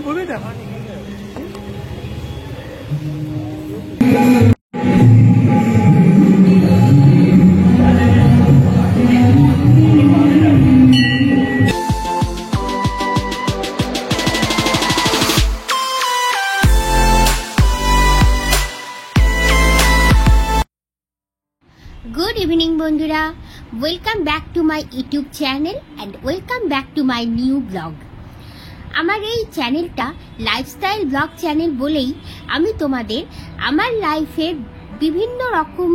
বলে না। Good evening বন্ধুরা, welcome back to my YouTube channel and welcome back to my new blog. আমার এই চ্যানেলটা লাইফস্টাইল ব্লগ চ্যানেল বলেই আমি তোমাদের আমার লাইফের বিভিন্ন রকম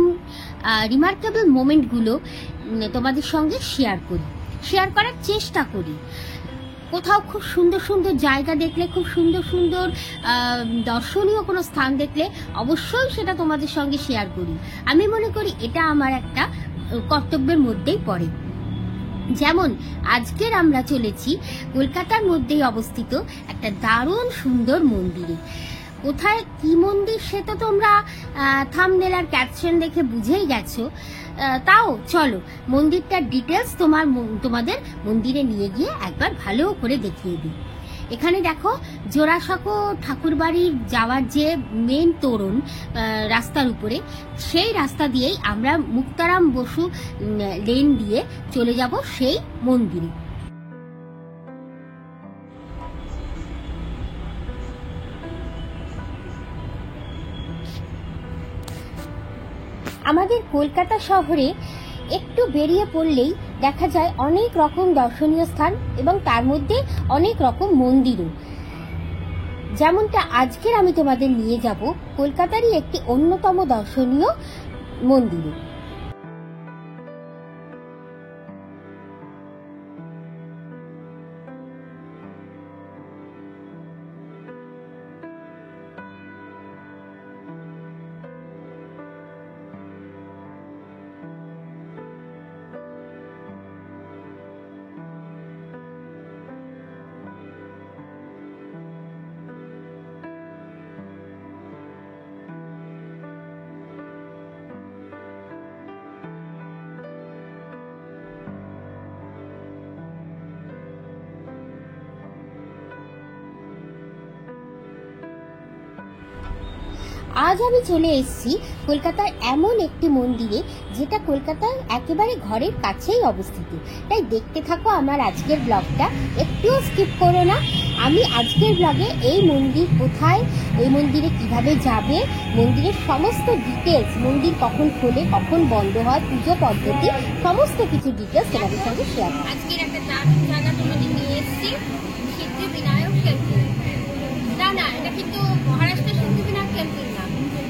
রিমার্কেবল মোমেন্টগুলো তোমাদের সঙ্গে শেয়ার করার চেষ্টা করি। কোথাও খুব সুন্দর সুন্দর জায়গা দেখলে, খুব সুন্দর সুন্দর দর্শনীয় কোনো স্থান দেখলে অবশ্যই সেটা তোমাদের সঙ্গে শেয়ার করি। আমি মনে করি এটা আমার একটা কর্তব্যের মধ্যেই পড়ে। যেমন আজকের আমরা চলেছি কলকাতার মধ্যেই অবস্থিত একটা দারুণ সুন্দর মন্দিরে। কোথায় কি মন্দির সেটা তোমরা থাম্বনেল আর ক্যাপশন দেখে বুঝেই গেছো। তাও চলো মন্দিরটার ডিটেলস তোমাদের মন্দিরে নিয়ে গিয়ে একবার ভালো করে দেখিয়ে দিই। এখানে দেখো জোড়াসাঁকো ঠাকুরবাড়ির যাওয়ার যে মেন তোরণ রাস্তার উপরে, সেই রাস্তা দিয়েই আমরা মুক্তারাম বসু লেন দিয়ে চলে যাব সেই মন্দিরে। আমাদের কলকাতা শহরে একটু বেরিয়ে পড়লেই দেখা যায় অনেক রকম দর্শনীয় স্থান এবং তার মধ্যে অনেক রকম মন্দিরও। যেমনটা আজকের আমি তোমাদের নিয়ে যাব কলকাতারই একটি অন্যতম দর্শনীয় মন্দিরে। আজ আমি চলে এসেছি কলকাতার এমন একটি মন্দিরে, যেটা কলকাতার একেবারে ঘরের কাছেই অবস্থিত। তাই দেখতে থাকো আমার আজকের ব্লগটা, একটুও স্কিপ করো না। আমি আজকের ব্লগে এই মন্দির কোথায়, এই মন্দিরে কিভাবে যাবে, মন্দিরের সমস্ত ডিটেলস, মন্দির কখন খোলে কখন বন্ধ হয়, পুজো পদ্ধতি, সমস্ত কিছু ডিটেলস তোমাদের সঙ্গে শেয়ার করব। আজকের একটা দারুণ জায়গা তোমাদের নিয়ে এসেছি, সিদ্ধিবিনায়ক টেম্পল। না, এটা কিন্তু মহারাষ্ট্রের সিদ্ধিবিনায়ক টেম্পল না,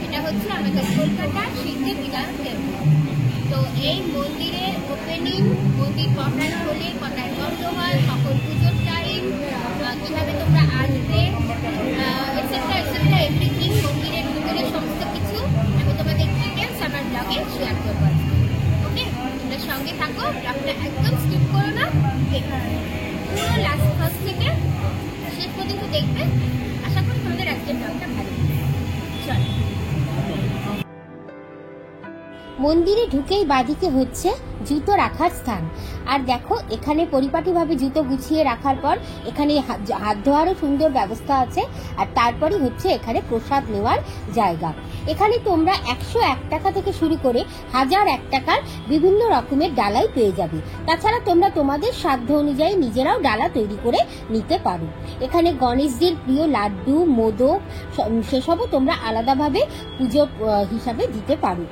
এটা হচ্ছে আমাদের কলকাতার সিদ্ধিবিনায়ক টেম্পল। তো এই মন্দিরের ওপেনিং, মন্দির কটায় খোলে কটায় বন্ধ হয়, কখন পুজোর টাইম, কিভাবে তোমরা আসবে, এটসেট্রা এটসেট্রা এভরিথিং, মন্দিরের ভিতরে সমস্ত কিছু আমি তোমাদের ডিটেলস আমার ব্লগে শেয়ার করবো। ওকে, তোমরা সঙ্গে থাকো, ব্লগটা একদম স্কিপ করো না, দেখো পুরো লাস্ট ফার্স্ট থেকে শেষ পর্যন্ত দেখবে। আশা করি তোমাদের আজকের ব্লগটা ভালো লাগবে। চলো, মন্দিরে ঢুকেই বাদিকে হচ্ছে জুতো রাখার স্থান। আর দেখো এখানে পরিপাটিভাবে জুতো গুছিয়ে রাখার পর এখানে হাত ধোয়ারও সুন্দর ব্যবস্থা আছে। আর তারপরে হচ্ছে এখানে প্রসাদ নেওয়ার জায়গা। এখানে তোমরা 101 টাকা থেকে শুরু করে 1001 টাকার বিভিন্ন রকমের ডালাই পেয়ে যাবে। তাছাড়া তোমরা তোমাদের সাধ্য অনুযায়ী নিজেরাও ডালা তৈরি করে নিতে পারো। এখানে গণেশজির প্রিয় লাড্ডু, মোদক, সেসবও তোমরা আলাদাভাবে পুজো হিসাবে দিতে পারো।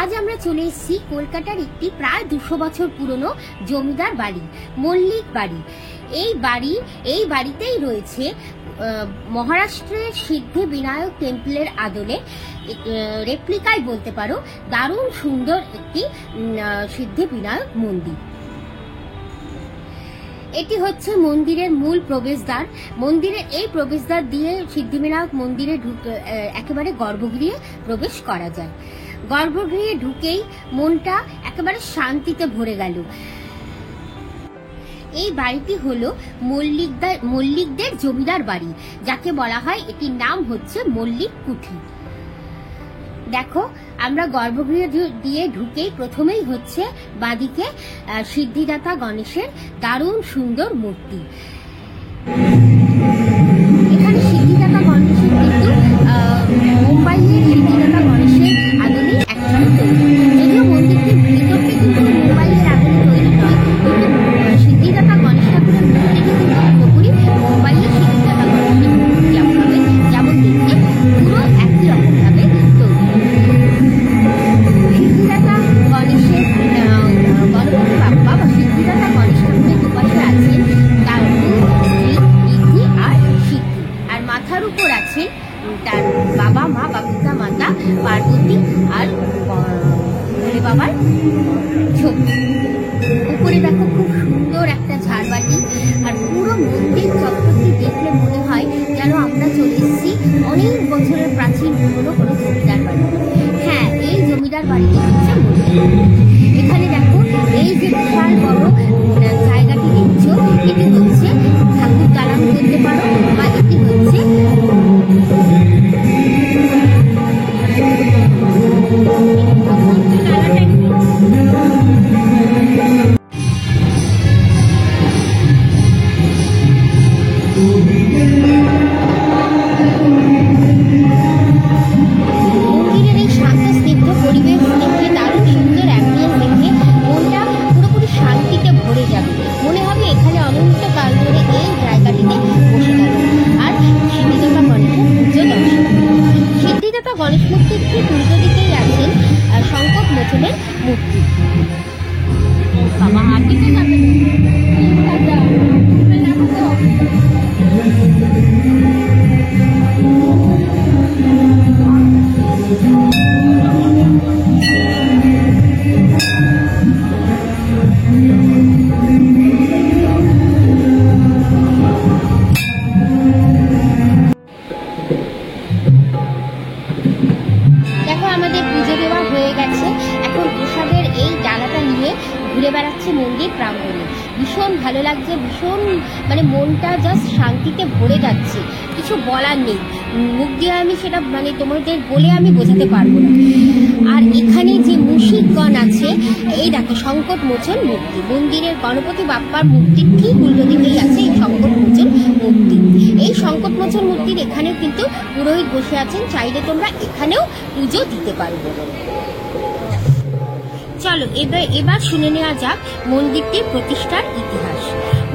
আজ আমরা চলে এসেছি কলকাতার একটি প্রায় 200 বছর পুরনো জমিদার বাড়ি, মল্লিক বাড়ি। এই বাড়িতেই রয়েছে মহারাষ্ট্রের সিদ্ধিবিনায়ক টেম্পলের আদলে রেপ্লিকাই বলতে পারো দারুণ সুন্দর একটি সিদ্ধিবিনায়ক মন্দির। এটি হচ্ছে মন্দিরের মূল প্রবেশদ্বার। মন্দিরের এই প্রবেশদ্বার দিয়ে সিদ্ধিবিনায়ক মন্দিরে একেবারে গর্ভগৃহে প্রবেশ করা যায়। গর্ভগৃহে ঢুকেই মনটা একেবারে শান্তিতে ভরে গেল। এই বাড়িটি হলো মল্লিকদের জমিদার বাড়ি, যাকে বলা হয়, এটির নাম হচ্ছে মল্লিক কুঠি। দেখো, আমরা গর্ভগৃহে দিয়ে ঢুকেই প্রথমেই হচ্ছে বাঁদিকে সিদ্ধিদাতা গণেশের দারুণ সুন্দর মূর্তি। এখানে সিদ্ধিদাতা গণেশের কিন্তু মুম্বাইয়ের সিদ্ধিদাতা গণেশের আদলে একজন তৈরি। যদিও মন্দিরটির ভিতরটি কিন্তু মুম্বাইয়ের আদলে তৈরি নয়, কিন্তু সিদ্ধিদাতা গণেশ ঠাকুরের মূর্তিটি কিন্তু পুরোপুরি মুম্বাইয়ের সিদ্ধিদাতা গণেশের মূর্তি যেমন দেখতে পুরো একই রকম ভাবে তৈরি। সিদ্ধিদাতা গণেশের গণপতি বাপ্পা বা সিদ্ধিদাতা গণেশ ঠাকুরের দুপাশে আছেন তার স্ত্রী ঋদ্ধি আর সিদ্ধি, আর মাথার উপর আছেন তার বাবা মা বা পিতা মাতা পার্বতী আর ভোলে বাবার ছবি। উপরে দেখো খুব সুন্দর একটা ঝাড়বাতি, আর পুরো মন্দির চত্বরটি দেখলে মনে হয় যেন আমরা চলে এসেছি অনেক বছরের প্রাচীন পুরনো কোনো জমিদার বাড়ি। হ্যাঁ, এই জমিদার বাড়িটি হচ্ছে মন্দির। এখানে দেখো, এই যে বিশাল বড় জায়গাটি দেখছো, এটি হচ্ছে ঠাকুর দালান বলতে পারো, বা এটি হচ্ছে মন্দিরের এই শান্ত স্নিগ্ধ পরিবেশ দেখে, দারুণ সুন্দর অ্যাম্বিয়েন্স দেখে মনটা পুরোপুরি শান্তিতে ভরে যাবে। মনে হবে এখানে অনন্তকাল ধরে এই জায়গাটিতে বসে গেল আর সিদ্ধিদাতা গণেশের পুজো দর্শন। সিদ্ধিদাতা গণেশ মূর্তির ঠিক উল্টো দিকেই আছেন সংকট মোচনের মূর্তি। বাবা, হাতিতে যাবে ঘুরে বেড়াচ্ছে মন্দির প্রাঙ্গণে। ভীষণ ভালো লাগছে, ভীষণ মনটা জাস্ট শান্তিতে ভরে যাচ্ছে, কিছু বলার নেই। মুখ দিয়ে আমি সেটা তোমাদের বলে আমি বোঝাতে পারবো না। আর এখানে যে মুশিকগণ আছে, এই দেখো সংকট মোচন মূর্তি। মন্দিরের গণপতি বাপ্পার মূর্তির ঠিক উল্টো দিকেই আছে এই সংকট মোচন মূর্তি। এই সংকট মোচন মূর্তির এখানেও কিন্তু পুরোহিত বসে আছেন, চাইলে তোমরা এখানেও পুজো দিতে পারবে। চলো এবার শুনে নেওয়া যাক মন্দিরটির প্রতিষ্ঠার ইতিহাস।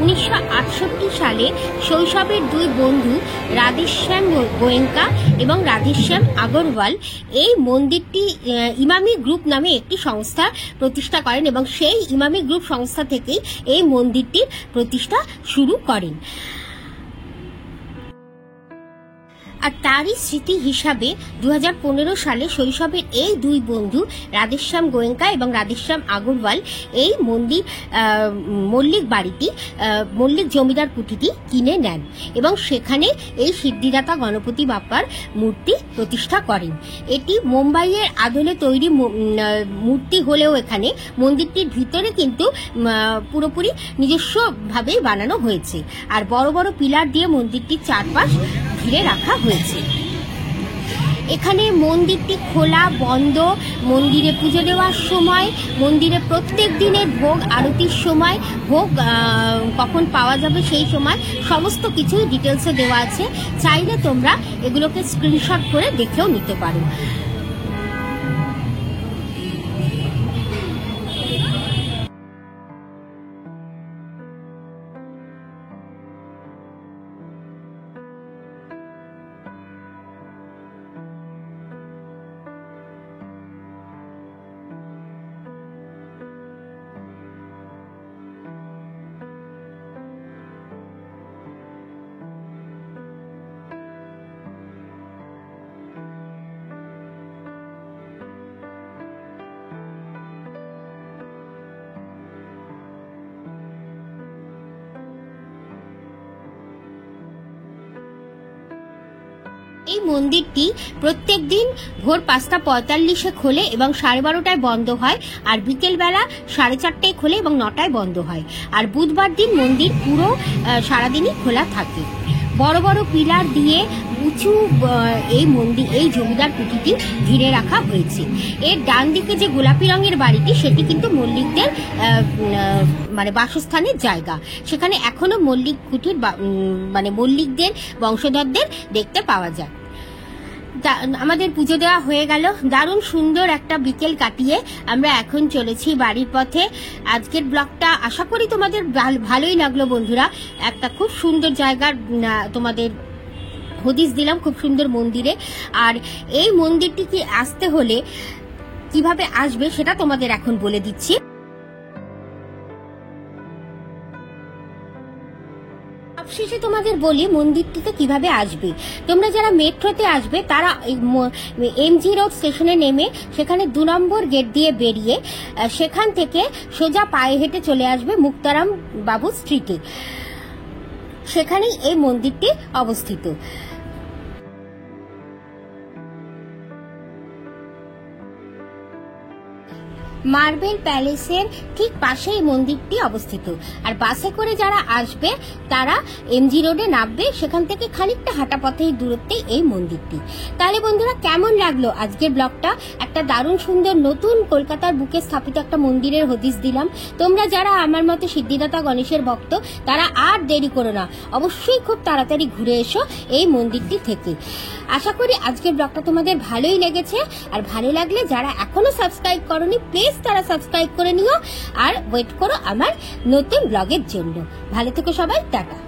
1968 সালে শৈশবের দুই বন্ধু রাধেশ্যাম গোয়েঙ্কা এবং রাধেশ্যাম আগরওয়াল এই মন্দিরটি ইমামি গ্রুপ নামে একটি সংস্থা প্রতিষ্ঠা করেন, এবং সেই ইমামি গ্রুপ সংস্থা থেকেই এই মন্দিরটির প্রতিষ্ঠা শুরু করেন। আর তারই স্মৃতি হিসাবে 2015 সালে শৈশবের এই দুই বন্ধু রাধেশ্যাম গোয়েঙ্কা এবং রাধেশ্যাম আগরওয়াল এই মল্লিক বাড়িটি, মল্লিক জমিদার কুঠিটি কিনে নেন এবং সেখানে এই সিদ্ধিদাতা গণপতি বাপ্পার মূর্তি প্রতিষ্ঠা করেন। এটি মুম্বাইয়ের আদলে তৈরি মূর্তি হলেও এখানে মন্দিরটির ভিতরে কিন্তু পুরোপুরি নিজস্বভাবেই বানানো হয়েছে, আর বড় বড় পিলার দিয়ে মন্দিরটির চারপাশ ঘিরে রাখা হয়েছে। এখানে মন্দিরটি খোলা বন্ধ, মন্দিরে পুজো দেওয়ার সময়, মন্দিরে প্রত্যেক দিনের ভোগ আরতির সময়, ভোগ কখন পাওয়া যাবে সেই সময়, সমস্ত কিছুই ডিটেলসে দেওয়া আছে। চাইলে তোমরা এগুলোকে স্ক্রিনশট করে দেখেও নিতে পারো। এই মন্দিরটি প্রত্যেক দিন ভোর 5:45 খোলে এবং 12:30টায় বন্ধ হয়, আর বিকেলবেলা 4:30টায় খোলে এবং 9টায় বন্ধ হয়। আর বুধবার দিন মন্দির পুরো সারাদিনই খোলা থাকে। বড় বড় পিলার দিয়ে উঁচু এই জমিদার কুঠিটি ঘিরে রাখা হয়েছে। এর ডান দিকে যে গোলাপি রঙের বাড়িটি, সেটি কিন্তু মল্লিকদের মানে বাসস্থানের জায়গা। সেখানে এখনো মল্লিক কুঠির মানে মল্লিকদের বংশধরদের দেখতে পাওয়া যায়। আমাদের পুজো দেওয়া হয়ে গেল। দারুণ সুন্দর একটা বিকেল কাটিয়ে আমরা এখন চলেছি বাড়ির পথে। আজকের ব্লগটা আশা করি তোমাদের ভালোই লাগলো বন্ধুরা। একটা খুব সুন্দর জায়গার তোমাদের হদিস দিলাম, খুব সুন্দর মন্দিরে। আর এই মন্দিরটিকে আসতে হলে কিভাবে আসবে সেটা তোমাদের এখন বলে দিচ্ছি। সবশেষে তোমাদের বলি মন্দিরটিতে কিভাবে আসবে। তোমরা যারা মেট্রোতে আসবে তারা এমজি রোড স্টেশনে নেমে সেখানে 2 নম্বর গেট দিয়ে বেরিয়ে সেখান থেকে সোজা পায়ে হেঁটে চলে আসবে মুক্তারাম বাবু স্ট্রিটে। সেখানেই এই মন্দিরটি অবস্থিত। মার্বেল প্যালেসের ঠিক পাশে এই মন্দিরটি অবস্থিত। আর বাসে করে যারা আসবে তারা এমজি রোডে নামবে, সেখান থেকে খানিকটা হাঁটা পথের দূরত্বে এই মন্দিরটি। তাহলে বন্ধুরা কেমন লাগলো আজকের ব্লগটা? একটা দারুণ সুন্দর নতুন কলকাতার বুকে স্থাপিত একটা মন্দিরের হদিস দিলাম। তোমরা যারা আমার মতো সিদ্ধিদাতা গণেশের ভক্ত তারা আর দেরি করো না, অবশ্যই খুব তাড়াতাড়ি ঘুরে এসো এই মন্দিরটি থেকে। আশা করি আজকের ব্লগটা তোমাদের ভালোই লেগেছে। আর ভালো লাগলে যারা এখনো সাবস্ক্রাইব করোনি প্লিজ তারা সাবস্ক্রাইব করে নিও, আর ওয়েট করো আমার নতুন ব্লগের জন্য। ভালো থেকো সবাই, টাটা।